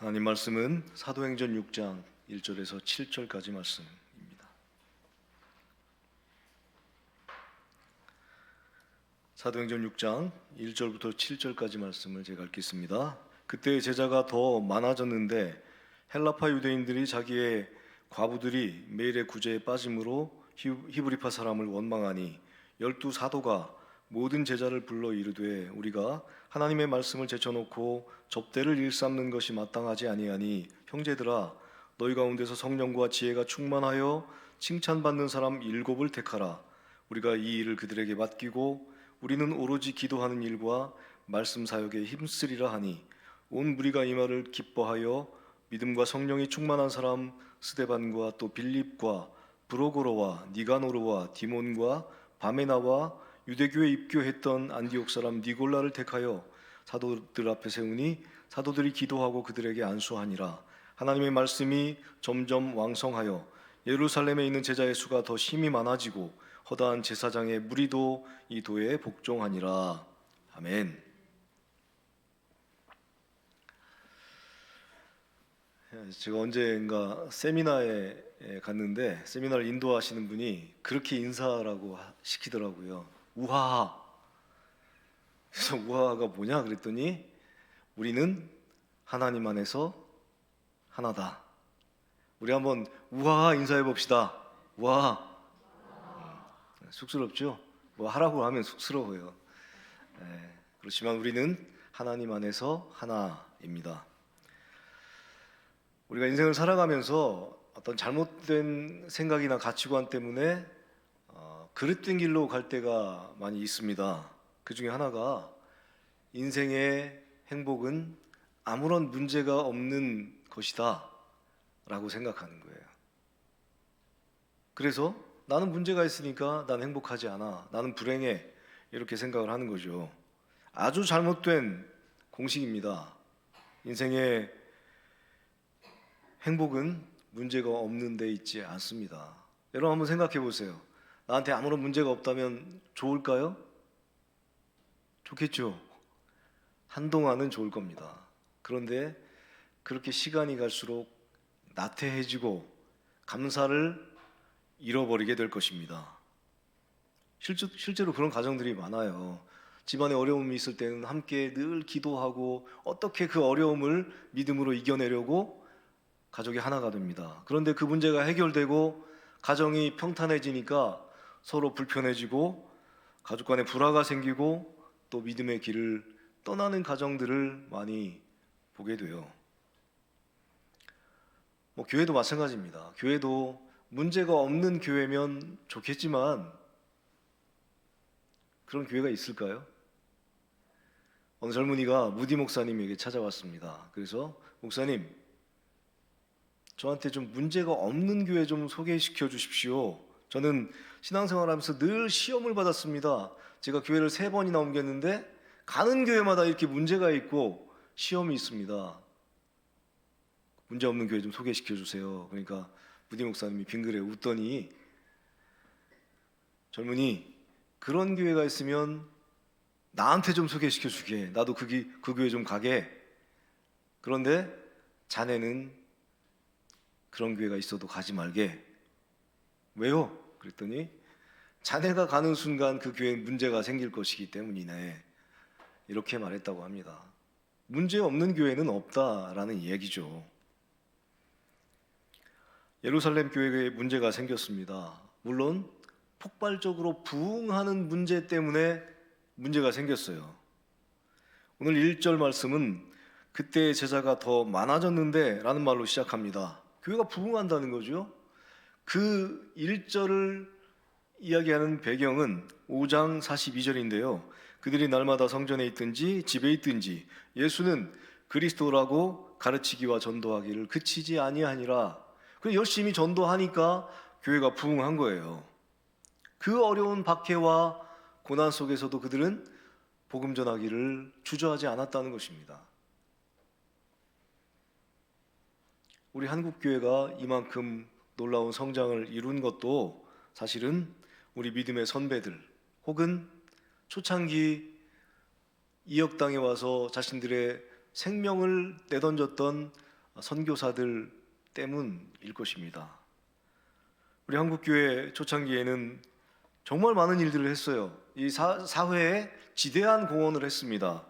하나님 말씀은 사도행전 6장 1절에서 7절까지 말씀입니다. 사도행전 6장 1절부터 7절까지 말씀을 제가 읽겠습니다. 그때 제자가 더 많아졌는데 헬라파 유대인들이 자기의 과부들이 매일의 구제에 빠짐으로 히브리파 사람을 원망하니 12사도가 모든 제자를 불러 이르되 우리가 하나님의 말씀을 제쳐놓고 접대를 일삼는 것이 마땅하지 아니하니 형제들아 너희 가운데서 성령과 지혜가 충만하여 칭찬받는 사람 7을 택하라. 우리가 이 일을 그들에게 맡기고 우리는 오로지 기도하는 일과 말씀 사역에 힘쓰리라 하니 온 무리가 이 말을 기뻐하여 믿음과 성령이 충만한 사람 스데반과 또 빌립과 브로고로와 니가노르와 디몬과 바메나와 유대교에 입교했던 안디옥 사람 니골라를 택하여 사도들 앞에 세우니 사도들이 기도하고 그들에게 안수하니라. 하나님의 말씀이 점점 왕성하여 예루살렘에 있는 제자의 수가 더 심히 많아지고 허다한 제사장의 무리도 이 도에 복종하니라. 아멘. 제가 언젠가 세미나에 갔는데 세미나를 인도하시는 분이 그렇게 인사라고 시키더라고요. 우하하. 그래서 우하하가 뭐냐 그랬더니 우리는 하나님 안에서 하나다. 우리 한번 우하하 인사해 봅시다. 우하하. 쑥스럽죠? 뭐 하라고 하면 쑥스러워요. 그렇지만 우리는 하나님 안에서 하나입니다. 우리가 인생을 살아가면서 어떤 잘못된 생각이나 가치관 때문에 그릇된 길로 갈 때가 많이 있습니다. 그 중에 하나가 인생의 행복은 아무런 문제가 없는 것이다 라고 생각하는 거예요. 그래서 나는 문제가 있으니까 난 행복하지 않아, 나는 불행해, 이렇게 생각을 하는 거죠. 아주 잘못된 공식입니다. 인생의 행복은 문제가 없는 데 있지 않습니다. 여러분 한번 생각해 보세요. 나한테 아무런 문제가 없다면 좋을까요? 좋겠죠. 한동안은 좋을 겁니다. 그런데 그렇게 시간이 갈수록 나태해지고 감사를 잃어버리게 될 것입니다. 실제로 그런 가정들이 많아요. 집안에 어려움이 있을 때는 함께 늘 기도하고 어떻게 그 어려움을 믿음으로 이겨내려고 가족이 하나가 됩니다. 그런데 그 문제가 해결되고 가정이 평탄해지니까 서로 불편해지고 가족 간에 불화가 생기고 또 믿음의 길을 떠나는 가정들을 많이 보게 돼요. 교회도 마찬가지입니다. 교회도 문제가 없는 교회면 좋겠지만 그런 교회가 있을까요? 어느 젊은이가 무디 목사님에게 찾아왔습니다. 그래서 목사님, 저한테 좀 문제가 없는 교회 좀 소개시켜 주십시오. 저는 신앙생활하면서 늘 시험을 받았습니다. 제가 교회를 3번이나 옮겼는데 가는 교회마다 이렇게 문제가 있고 시험이 있습니다. 문제 없는 교회 좀 소개시켜 주세요. 그러니까 무디 목사님이 빙그레 웃더니 젊은이, 그런 교회가 있으면 나한테 좀 소개시켜 주게. 나도 그 교회 좀 가게. 그런데 자네는 그런 교회가 있어도 가지 말게. 왜요? 그랬더니 자네가 가는 순간 그 교회에 문제가 생길 것이기 때문이네. 이렇게 말했다고 합니다. 문제 없는 교회는 없다라는 이야기죠. 예루살렘 교회에 문제가 생겼습니다. 물론 폭발적으로 부흥하는 문제 때문에 문제가 생겼어요. 오늘 1절 말씀은 그때 제자가 더 많아졌는데 라는 말로 시작합니다. 교회가 부흥한다는 거죠. 그 1절을 이야기하는 배경은 5장 42절인데요. 그들이 날마다 성전에 있든지 집에 있든지 예수는 그리스도라고 가르치기와 전도하기를 그치지 아니하니라. 그래서 열심히 전도하니까 교회가 부흥한 거예요. 그 어려운 박해와 고난 속에서도 그들은 복음 전하기를 주저하지 않았다는 것입니다. 우리 한국교회가 이만큼 놀라운 성장을 이룬 것도 사실은 우리 믿음의 선배들 혹은 초창기 이역당에 와서 자신들의 생명을 내던졌던 선교사들 때문일 것입니다. 우리 한국교회 초창기에는 정말 많은 일들을 했어요. 이 사회에 지대한 공헌을 했습니다.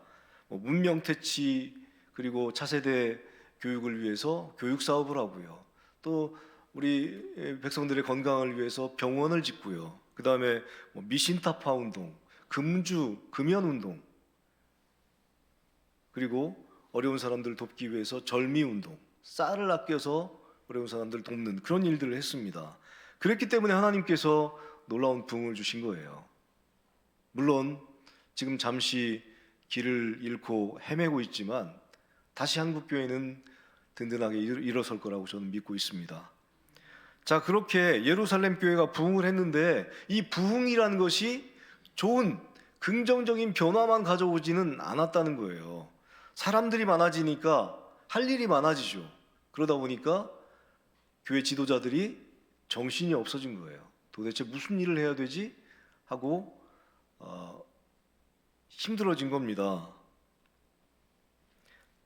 문명 퇴치 그리고 차세대 교육을 위해서 교육 사업을 하고요. 또 우리 백성들의 건강을 위해서 병원을 짓고요. 그 다음에 미신타파 운동, 금연 운동, 그리고 어려운 사람들 돕기 위해서 절미 운동, 쌀을 아껴서 어려운 사람들 돕는 그런 일들을 했습니다. 그랬기 때문에 하나님께서 놀라운 부흥을 주신 거예요. 물론 지금 잠시 길을 잃고 헤매고 있지만 다시 한국교회는 든든하게 일어설 거라고 저는 믿고 있습니다. 자, 그렇게 예루살렘 교회가 부흥을 했는데 이 부흥이라는 것이 좋은 긍정적인 변화만 가져오지는 않았다는 거예요. 사람들이 많아지니까 할 일이 많아지죠. 그러다 보니까 교회 지도자들이 정신이 없어진 거예요. 도대체 무슨 일을 해야 되지? 하고 힘들어진 겁니다.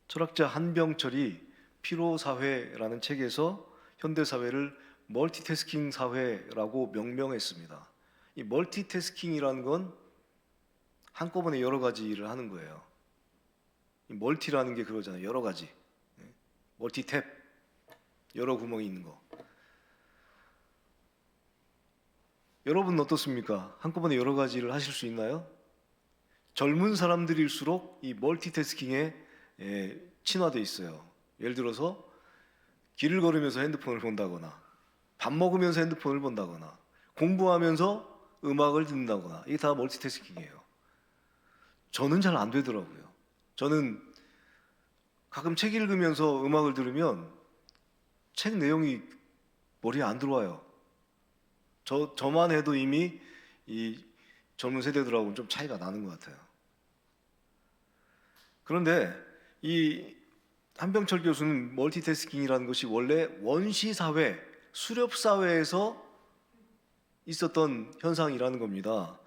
철학자 한병철이 피로사회라는 책에서 현대사회를 멀티태스킹 사회라고 명명했습니다. 이 멀티태스킹이라는 건 한꺼번에 여러 가지 일을 하는 거예요. 이 멀티라는 게 그거잖아요. 여러 가지. 멀티탭, 여러 구멍이 있는 거. 여러분은 어떻습니까? 한꺼번에 여러 가지 일을 하실 수 있나요? 젊은 사람들일수록 이 멀티태스킹에 친화되어 있어요. 예를 들어서 길을 걸으면서 핸드폰을 본다거나 밥 먹으면서 핸드폰을 본다거나 공부하면서 음악을 듣는다거나 이게 다 멀티태스킹이에요. 저는 잘 안 되더라고요. 저는 가끔 책 읽으면서 음악을 들으면 책 내용이 머리에 안 들어와요. 저만 해도 이미 이 젊은 세대들하고는 좀 차이가 나는 것 같아요. 그런데 이 한병철 교수는 멀티태스킹이라는 것이 원래 원시사회, 수렵사회에서 있었던 현상이라는 겁니다.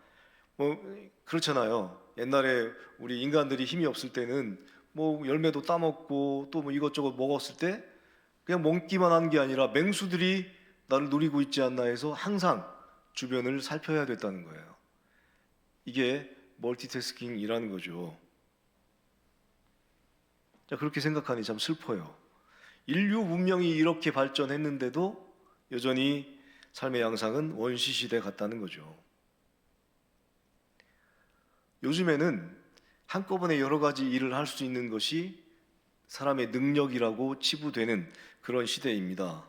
그렇잖아요. 옛날에 우리 인간들이 힘이 없을 때는 열매도 따먹고 또 이것저것 먹었을 때 그냥 먹기만 한 게 아니라 맹수들이 나를 노리고 있지 않나 해서 항상 주변을 살펴야 됐다는 거예요. 이게 멀티태스킹이라는 거죠. 자, 그렇게 생각하니 참 슬퍼요. 인류 문명이 이렇게 발전했는데도 여전히 삶의 양상은 원시시대 같다는 거죠. 요즘에는 한꺼번에 여러 가지 일을 할 수 있는 것이 사람의 능력이라고 치부되는 그런 시대입니다.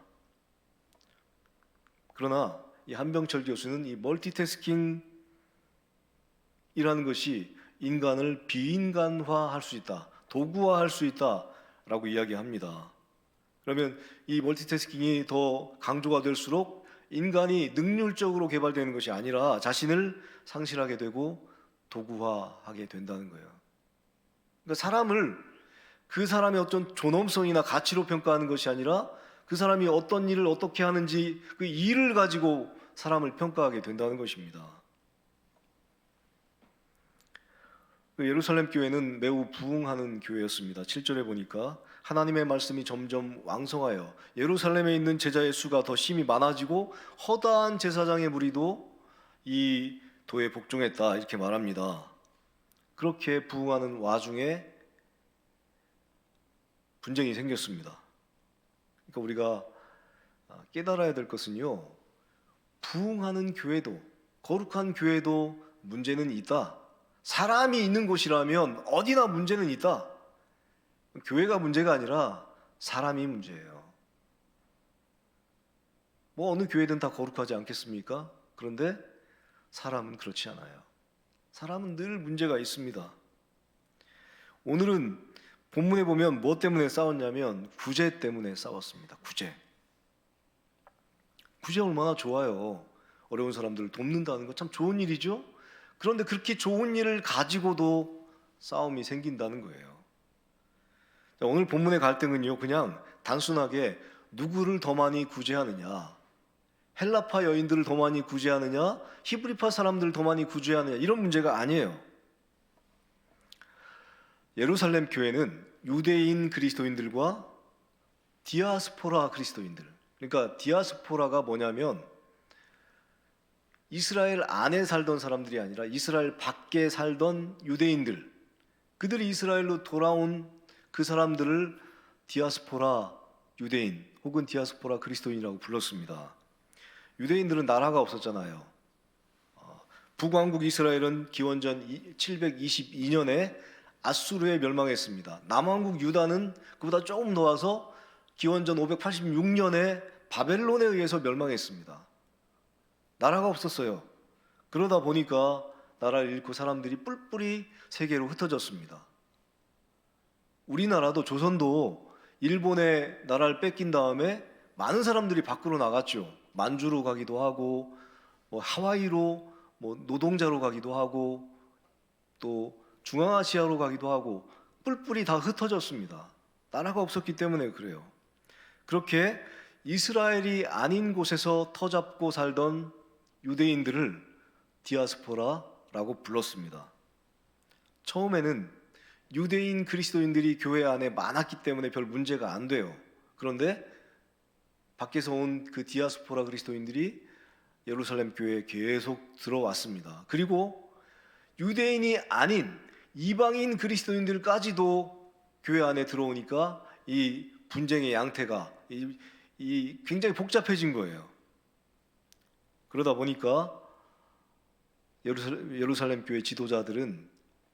그러나 이 한병철 교수는 이 멀티태스킹이라는 것이 인간을 비인간화할 수 있다, 도구화할 수 있다라고 이야기합니다. 그러면 이 멀티태스킹이 더 강조가 될수록 인간이 능률적으로 개발되는 것이 아니라 자신을 상실하게 되고 도구화하게 된다는 거예요. 그러니까 사람을 그 사람의 어떤 존엄성이나 가치로 평가하는 것이 아니라 그 사람이 어떤 일을 어떻게 하는지 그 일을 가지고 사람을 평가하게 된다는 것입니다. 예루살렘 교회는 매우 부흥하는 교회였습니다. 7절에 보니까 하나님의 말씀이 점점 왕성하여 예루살렘에 있는 제자의 수가 더 심히 많아지고 허다한 제사장의 무리도 이 도에 복종했다 이렇게 말합니다. 그렇게 부흥하는 와중에 분쟁이 생겼습니다. 그러니까 우리가 깨달아야 될 것은요, 부흥하는 교회도 거룩한 교회도 문제는 있다. 사람이 있는 곳이라면 어디나 문제는 있다. 교회가 문제가 아니라 사람이 문제예요. 어느 교회든 다 거룩하지 않겠습니까? 그런데 사람은 그렇지 않아요. 사람은 늘 문제가 있습니다. 오늘은 본문에 보면 뭐 때문에 싸웠냐면 구제 때문에 싸웠습니다. 구제 얼마나 좋아요. 어려운 사람들을 돕는다는 거 참 좋은 일이죠. 그런데 그렇게 좋은 일을 가지고도 싸움이 생긴다는 거예요. 오늘 본문의 갈등은요, 그냥 단순하게 누구를 더 많이 구제하느냐, 헬라파 여인들을 더 많이 구제하느냐, 히브리파 사람들을 더 많이 구제하느냐, 이런 문제가 아니에요. 예루살렘 교회는 유대인 그리스도인들과 디아스포라 그리스도인들. 그러니까 디아스포라가 뭐냐면 이스라엘 안에 살던 사람들이 아니라 이스라엘 밖에 살던 유대인들, 그들이 이스라엘로 돌아온 그 사람들을 디아스포라 유대인 혹은 디아스포라 그리스도인이라고 불렀습니다. 유대인들은 나라가 없었잖아요. 북왕국 이스라엘은 기원전 722년에 아수르에 멸망했습니다. 남왕국 유다는 그보다 조금 더 와서 기원전 586년에 바벨론에 의해서 멸망했습니다. 나라가 없었어요. 그러다 보니까 나라를 잃고 사람들이 뿔뿔이 세계로 흩어졌습니다. 우리나라도 조선도 일본의 나라를 뺏긴 다음에 많은 사람들이 밖으로 나갔죠. 만주로 가기도 하고 하와이로 노동자로 가기도 하고 또 중앙아시아로 가기도 하고 뿔뿔이 다 흩어졌습니다. 나라가 없었기 때문에 그래요. 그렇게 이스라엘이 아닌 곳에서 터잡고 살던 유대인들을 디아스포라라고 불렀습니다. 처음에는 유대인 그리스도인들이 교회 안에 많았기 때문에 별 문제가 안 돼요. 그런데 밖에서 온 그 디아스포라 그리스도인들이 예루살렘 교회에 계속 들어왔습니다. 그리고 유대인이 아닌 이방인 그리스도인들까지도 교회 안에 들어오니까 이 분쟁의 양태가 굉장히 복잡해진 거예요. 그러다 보니까 예루살렘 교회 지도자들은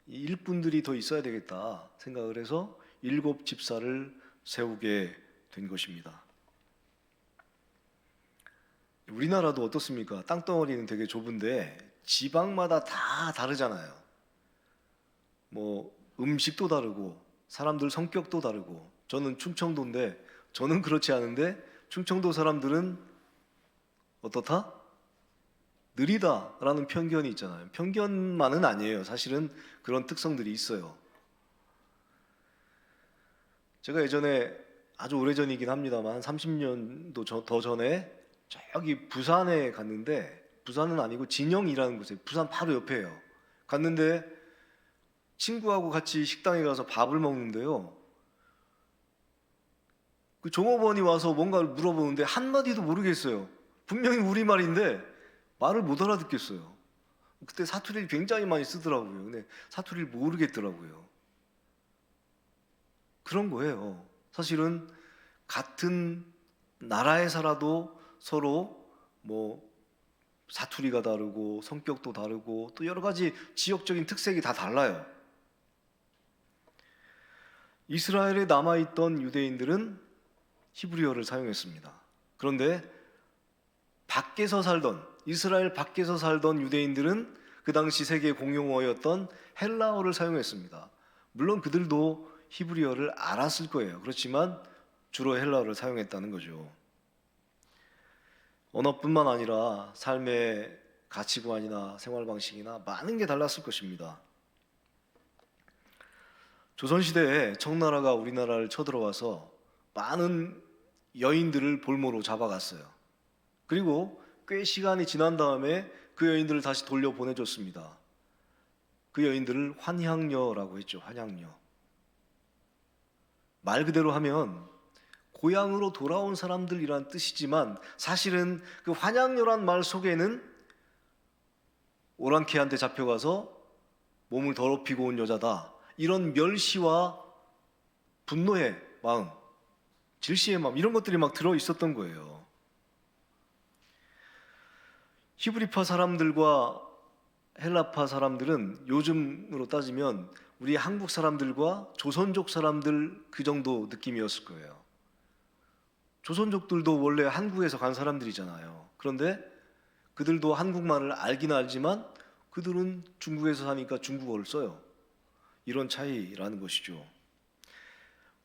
일꾼들이 더 있어야 되겠다 생각을 해서 7 집사를 세우게 된 것입니다. 우리나라도 어떻습니까? 땅덩어리는 되게 좁은데 지방마다 다 다르잖아요. 음식도 다르고 사람들 성격도 다르고. 저는 충청도인데 저는 그렇지 않은데 충청도 사람들은 어떻다? 느리다라는 편견이 있잖아요. 편견만은 아니에요. 사실은 그런 특성들이 있어요. 제가 예전에 아주 오래전이긴 합니다만 30년도 더 전에 저기 부산에 갔는데, 부산은 아니고 진영이라는 곳에, 부산 바로 옆에요. 갔는데 친구하고 같이 식당에 가서 밥을 먹는데요, 그 종업원이 와서 뭔가를 물어보는데 한마디도 모르겠어요. 분명히 우리말인데 말을 못 알아듣겠어요. 그때 사투리를 굉장히 많이 쓰더라고요. 근데 사투리를 모르겠더라고요. 그런 거예요. 사실은 같은 나라에 살아도 서로 사투리가 다르고 성격도 다르고 또 여러 가지 지역적인 특색이 다 달라요. 이스라엘에 남아있던 유대인들은 히브리어를 사용했습니다. 그런데 이스라엘 밖에서 살던 유대인들은 그 당시 세계 공용어였던 헬라어를 사용했습니다. 물론 그들도 히브리어를 알았을 거예요. 그렇지만 주로 헬라어를 사용했다는 거죠. 언어뿐만 아니라 삶의 가치관이나 생활 방식이나 많은 게 달랐을 것입니다. 조선시대에 청나라가 우리나라를 쳐들어와서 많은 여인들을 볼모로 잡아갔어요. 그리고 꽤 시간이 지난 다음에 그 여인들을 다시 돌려보내줬습니다. 그 여인들을 환향녀라고 했죠. 환향녀. 말 그대로 하면 고향으로 돌아온 사람들이란 뜻이지만 사실은 그 환향녀란 말 속에는 오랑캐한테 잡혀가서 몸을 더럽히고 온 여자다, 이런 멸시와 분노의 마음, 질시의 마음, 이런 것들이 막 들어있었던 거예요. 히브리파 사람들과 헬라파 사람들은 요즘으로 따지면 우리 한국 사람들과 조선족 사람들 그 정도 느낌이었을 거예요. 조선족들도 원래 한국에서 간 사람들이잖아요. 그런데 그들도 한국말을 알긴 알지만 그들은 중국에서 사니까 중국어를 써요. 이런 차이라는 것이죠.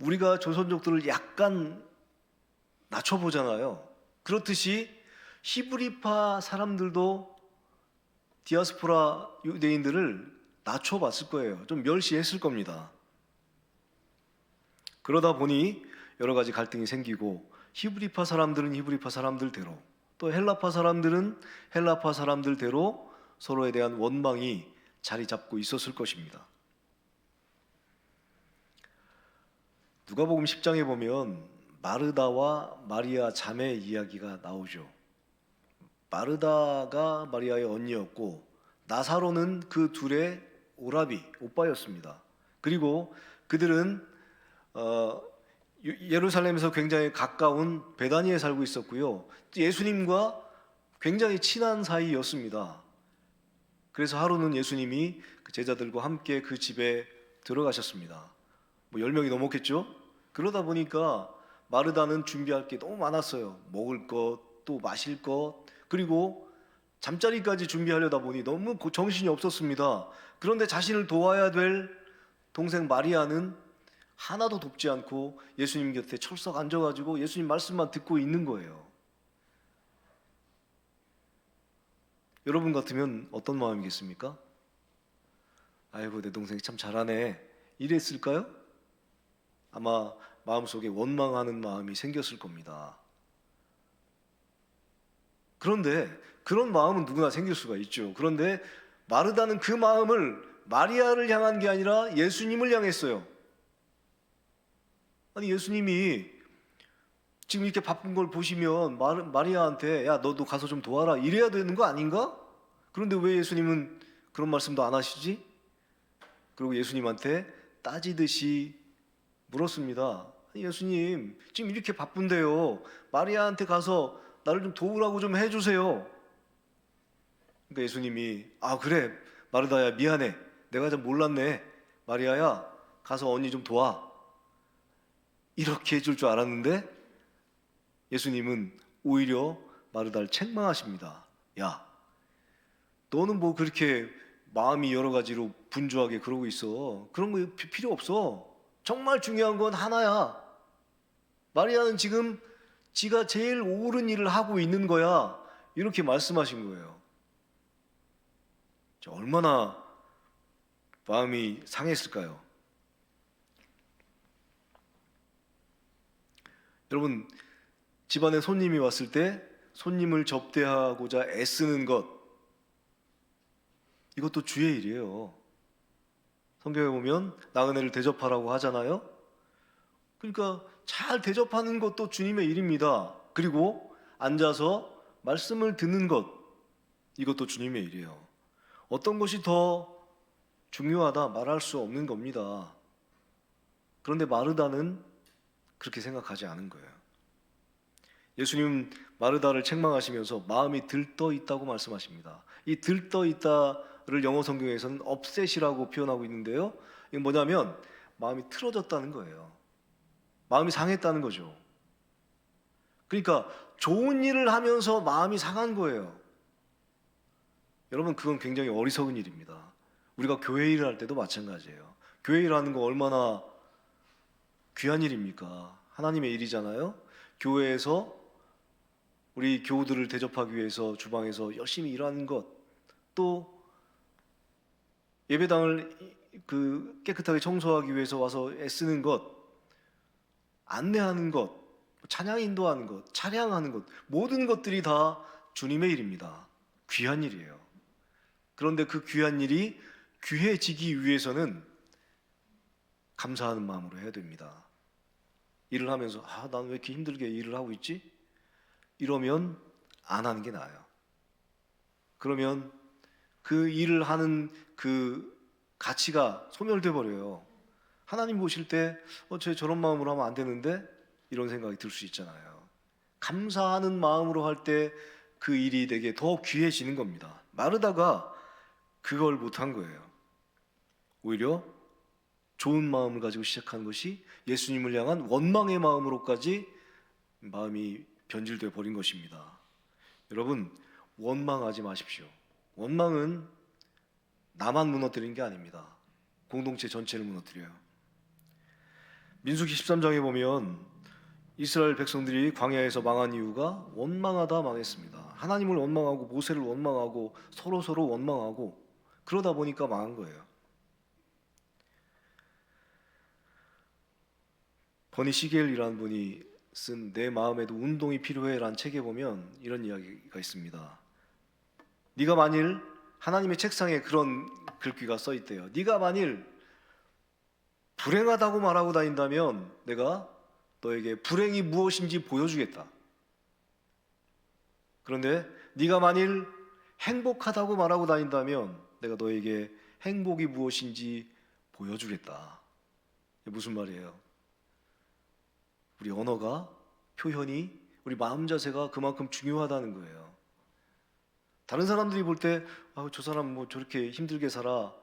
우리가 조선족들을 약간 낮춰보잖아요. 그렇듯이 히브리파 사람들도 디아스포라 유대인들을 낮춰봤을 거예요. 좀 멸시했을 겁니다. 그러다 보니 여러 가지 갈등이 생기고, 히브리파 사람들은 히브리파 사람들대로, 또 헬라파 사람들은 헬라파 사람들대로 서로에 대한 원망이 자리 잡고 있었을 것입니다. 누가복음 10장에 보면 마르다와 마리아 자매 이야기가 나오죠. 마르다가 마리아의 언니였고 나사로는 그 둘의 오라비, 오빠였습니다. 그리고 그들은 예루살렘에서 굉장히 가까운 베다니에 살고 있었고요. 예수님과 굉장히 친한 사이였습니다. 그래서 하루는 예수님이 그 제자들과 함께 그 집에 들어가셨습니다. 10명이 넘었겠죠? 그러다 보니까 마르다는 준비할 게 너무 많았어요. 먹을 것, 또 마실 것, 그리고 잠자리까지 준비하려다 보니 너무 정신이 없었습니다. 그런데 자신을 도와야 될 동생 마리아는 하나도 돕지 않고 예수님 곁에 철썩 앉아가지고 예수님 말씀만 듣고 있는 거예요. 여러분 같으면 어떤 마음이겠습니까? 아이고, 내 동생이 참 잘하네, 이랬을까요? 아마 마음속에 원망하는 마음이 생겼을 겁니다. 그런데 그런 마음은 누구나 생길 수가 있죠. 그런데 마르다는 그 마음을 마리아를 향한 게 아니라 예수님을 향했어요. 아니, 예수님이 지금 이렇게 바쁜 걸 보시면 마리아한테 야, 너도 가서 좀 도와라, 이래야 되는 거 아닌가? 그런데 왜 예수님은 그런 말씀도 안 하시지? 그리고 예수님한테 따지듯이 물었습니다. 예수님, 지금 이렇게 바쁜데요, 마리아한테 가서 나를 좀 도우라고 좀 해주세요. 그러니까 예수님이 그래, 마르다야, 미안해, 내가 좀 몰랐네, 마리아야, 가서 언니 좀 도와, 이렇게 해줄 줄 알았는데 예수님은 오히려 마르다를 책망하십니다. 야, 너는 뭐 그렇게 마음이 여러 가지로 분주하게 그러고 있어. 그런 거 필요 없어. 정말 중요한 건 하나야. 마리아는 지금 지가 제일 옳은 일을 하고 있는 거야. 이렇게 말씀하신 거예요. 얼마나 마음이 상했을까요? 여러분, 집안에 손님이 왔을 때 손님을 접대하고자 애쓰는 것, 이것도 주의 일이에요. 성경에 보면 나그네를 대접하라고 하잖아요. 그러니까 잘 대접하는 것도 주님의 일입니다. 그리고 앉아서 말씀을 듣는 것, 이것도 주님의 일이에요. 어떤 것이 더 중요하다 말할 수 없는 겁니다. 그런데 마르다는 그렇게 생각하지 않은 거예요. 예수님은 마르다를 책망하시면서 마음이 들떠 있다고 말씀하십니다. 이 들떠 있다를 영어 성경에서는 업셋이라고 표현하고 있는데요, 이건 뭐냐면 마음이 틀어졌다는 거예요. 마음이 상했다는 거죠. 그러니까 좋은 일을 하면서 마음이 상한 거예요. 여러분, 그건 굉장히 어리석은 일입니다. 우리가 교회 일을 할 때도 마찬가지예요. 교회 일하는 거 얼마나 귀한 일입니까? 하나님의 일이잖아요. 교회에서 우리 교우들을 대접하기 위해서 주방에서 열심히 일하는 것, 또 예배당을 깨끗하게 청소하기 위해서 와서 애쓰는 것, 안내하는 것, 찬양 인도하는 것, 찬양하는 것, 모든 것들이 다 주님의 일입니다. 귀한 일이에요. 그런데 그 귀한 일이 귀해지기 위해서는 감사하는 마음으로 해야 됩니다. 일을 하면서 난 왜 이렇게 힘들게 일을 하고 있지? 이러면 안 하는 게 나아요. 그러면 그 일을 하는 그 가치가 소멸돼 버려요. 하나님 보실 때 쟤 저런 마음으로 하면 안 되는데, 이런 생각이 들 수 있잖아요. 감사하는 마음으로 할 때 그 일이 되게 더 귀해지는 겁니다. 마르다가 그걸 못한 거예요. 오히려 좋은 마음을 가지고 시작한 것이 예수님을 향한 원망의 마음으로까지 마음이 변질되어 버린 것입니다. 여러분, 원망하지 마십시오. 원망은 나만 무너뜨리는 게 아닙니다. 공동체 전체를 무너뜨려요. 민수기 13장에 보면 이스라엘 백성들이 광야에서 망한 이유가 원망하다 망했습니다. 하나님을 원망하고 모세를 원망하고 서로 원망하고 그러다 보니까 망한 거예요. 버니 시겔이라는 분이 쓴 내 마음에도 운동이 필요해라는 책에 보면 이런 이야기가 있습니다. 네가 만일 하나님의 책상에 그런 글귀가 써 있대요. 네가 만일 불행하다고 말하고 다닌다면 내가 너에게 불행이 무엇인지 보여주겠다. 그런데 네가 만일 행복하다고 말하고 다닌다면 내가 너에게 행복이 무엇인지 보여주겠다. 이게 무슨 말이에요? 우리 언어가, 표현이, 우리 마음 자세가 그만큼 중요하다는 거예요. 다른 사람들이 볼 때 저 사람 뭐 저렇게 힘들게 살아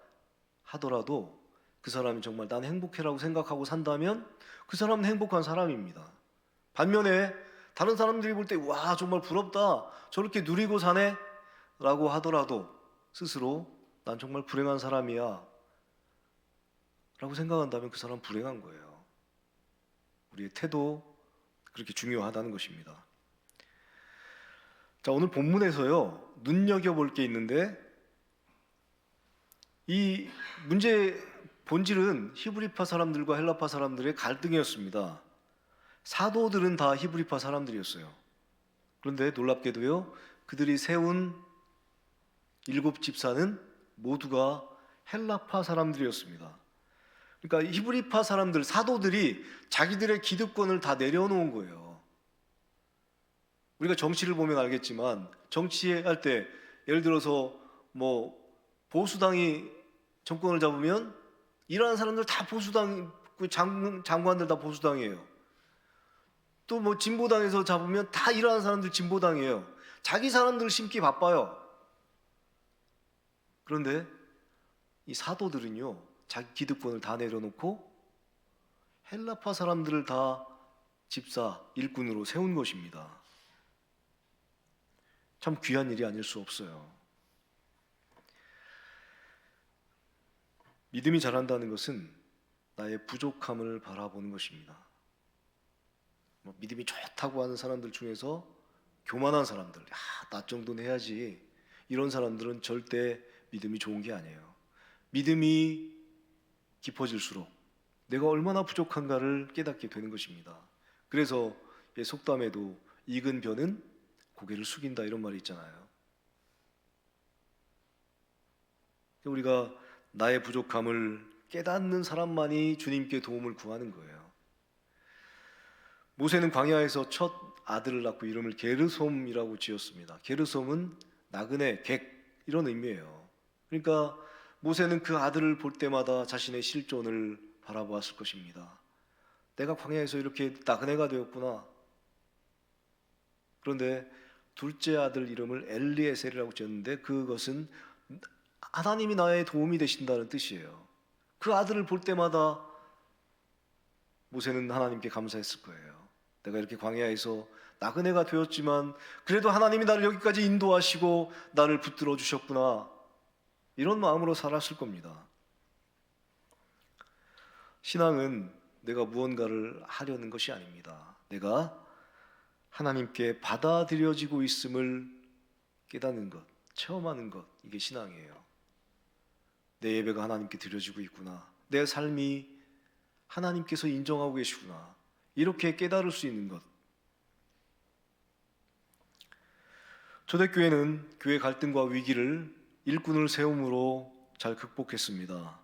하더라도 그 사람이 정말 난 행복해라고 생각하고 산다면 그 사람은 행복한 사람입니다. 반면에 다른 사람들이 볼 때 와 정말 부럽다 저렇게 누리고 사네 라고 하더라도 스스로 난 정말 불행한 사람이야 라고 생각한다면 그 사람은 불행한 거예요. 우리의 태도 그렇게 중요하다는 것입니다. 자, 오늘 본문에서요 눈여겨볼 게 있는데 이 문제의 본질은 히브리파 사람들과 헬라파 사람들의 갈등이었습니다. 사도들은 다 히브리파 사람들이었어요. 그런데 놀랍게도요 그들이 세운 7집사는 모두가 헬라파 사람들이었습니다. 그러니까 히브리파 사람들, 사도들이 자기들의 기득권을 다 내려놓은 거예요. 우리가 정치를 보면 알겠지만 정치할 때 예를 들어서 뭐 보수당이 정권을 잡으면 일하는 사람들 다 보수당, 장관들 다 보수당이에요. 또 뭐 진보당에서 잡으면 다 일하는 사람들 진보당이에요. 자기 사람들 심기 바빠요. 그런데 이 사도들은요 자기 기득권을 다 내려놓고 헬라파 사람들을 다 집사, 일꾼으로 세운 것입니다. 참 귀한 일이 아닐 수 없어요. 믿음이 자란다는 것은 나의 부족함을 바라보는 것입니다. 믿음이 좋다고 하는 사람들 중에서 교만한 사람들, 나 정도는 해야지, 이런 사람들은 절대 믿음이 좋은 게 아니에요. 믿음이 깊어질수록 내가 얼마나 부족한가를 깨닫게 되는 것입니다. 그래서 속담에도 익은 벼는 고개를 숙인다 이런 말이 있잖아요. 우리가 나의 부족함을 깨닫는 사람만이 주님께 도움을 구하는 거예요. 모세는 광야에서 첫 아들을 낳고 이름을 게르솜이라고 지었습니다. 게르솜은 나그네, 객 이런 의미예요. 그러니까 모세는 그 아들을 볼 때마다 자신의 실존을 바라보았을 것입니다. 내가 광야에서 이렇게 나그네가 되었구나. 그런데 둘째 아들 이름을 엘리에셀이라고 지었는데 그것은 하나님이 나의 도움이 되신다는 뜻이에요. 그 아들을 볼 때마다 모세는 하나님께 감사했을 거예요. 내가 이렇게 광야에서 나그네가 되었지만 그래도 하나님이 나를 여기까지 인도하시고 나를 붙들어 주셨구나. 이런 마음으로 살았을 겁니다. 신앙은 내가 무언가를 하려는 것이 아닙니다. 내가 하나님께 받아들여지고 있음을 깨닫는 것, 체험하는 것, 이게 신앙이에요. 내 예배가 하나님께 드려지고 있구나. 내 삶이 하나님께서 인정하고 계시구나. 이렇게 깨달을 수 있는 것. 초대교회는 교회 갈등과 위기를 일꾼을 세움으로 잘 극복했습니다.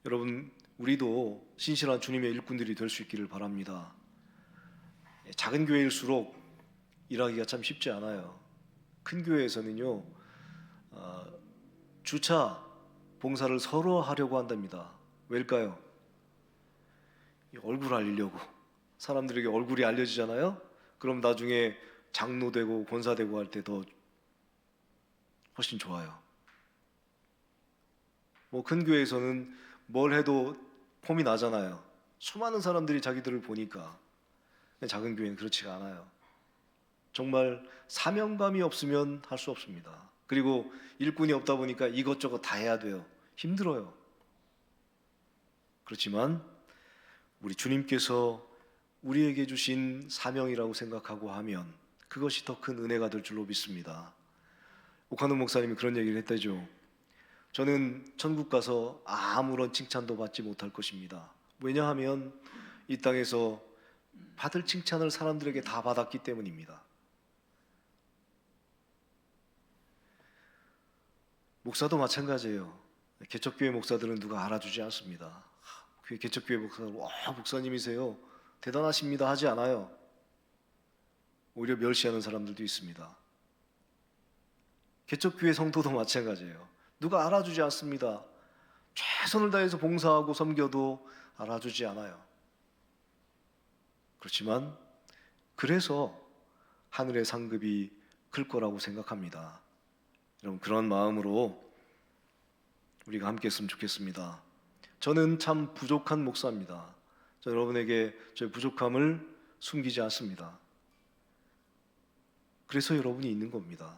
여러분, 우리도 신실한 주님의 일꾼들이 될 수 있기를 바랍니다. 작은 교회일수록 일하기가 참 쉽지 않아요. 큰 교회에서는요, 주차 봉사를 서로 하려고 한답니다. 왜일까요? 얼굴 알리려고. 사람들에게 얼굴이 알려지잖아요. 그럼 나중에 장로되고 권사되고 할 때 더 훨씬 좋아요. 뭐 큰 교회에서는 뭘 해도 폼이 나잖아요. 수많은 사람들이 자기들을 보니까. 작은 교회는 그렇지가 않아요. 정말 사명감이 없으면 할 수 없습니다. 그리고 일꾼이 없다 보니까 이것저것 다 해야 돼요. 힘들어요. 그렇지만 우리 주님께서 우리에게 주신 사명이라고 생각하고 하면 그것이 더 큰 은혜가 될 줄로 믿습니다. 옥한웅 목사님이 그런 얘기를 했다죠. 저는 천국 가서 아무런 칭찬도 받지 못할 것입니다. 왜냐하면 이 땅에서 받을 칭찬을 사람들에게 다 받았기 때문입니다. 목사도 마찬가지예요. 개척교회 목사들은 누가 알아주지 않습니다. 개척교회 목사들, 와 목사님이세요. 대단하십니다 하지 않아요. 오히려 멸시하는 사람들도 있습니다. 개척교회 성도도 마찬가지예요. 누가 알아주지 않습니다. 최선을 다해서 봉사하고 섬겨도 알아주지 않아요. 그렇지만 그래서 하늘의 상급이 클 거라고 생각합니다. 여러분, 그런 마음으로 우리가 함께 했으면 좋겠습니다. 저는 참 부족한 목사입니다. 저 여러분에게 저의 부족함을 숨기지 않습니다. 그래서 여러분이 있는 겁니다.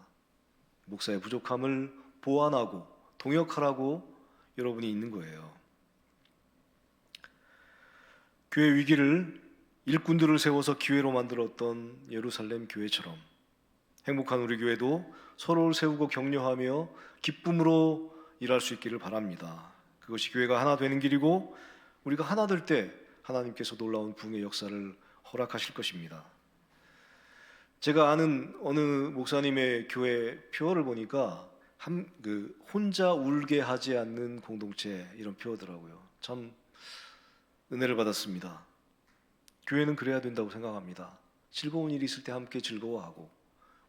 목사의 부족함을 보완하고 동역하라고 여러분이 있는 거예요. 교회 위기를 일꾼들을 세워서 기회로 만들었던 예루살렘 교회처럼 행복한 우리 교회도 서로를 세우고 격려하며 기쁨으로 일할 수 있기를 바랍니다. 그것이 교회가 하나 되는 길이고 우리가 하나 될 때 하나님께서 놀라운 부흥의 역사를 허락하실 것입니다. 제가 아는 어느 목사님의 교회 표어를 보니까 혼자 울게 하지 않는 공동체, 이런 표어더라고요. 참 은혜를 받았습니다. 교회는 그래야 된다고 생각합니다. 즐거운 일이 있을 때 함께 즐거워하고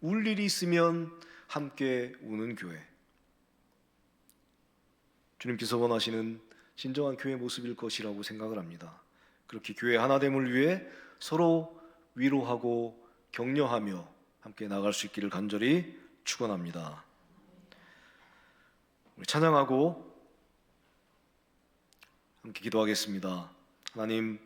울 일이 있으면 함께 우는 교회. 주님께서 원하시는 진정한 교회 모습일 것이라고 생각을 합니다. 그렇게 교회 하나됨을 위해 서로 위로하고 격려하며 함께 나갈 수 있기를 간절히 축원합니다. 우리 찬양하고 함께 기도하겠습니다. 하나님,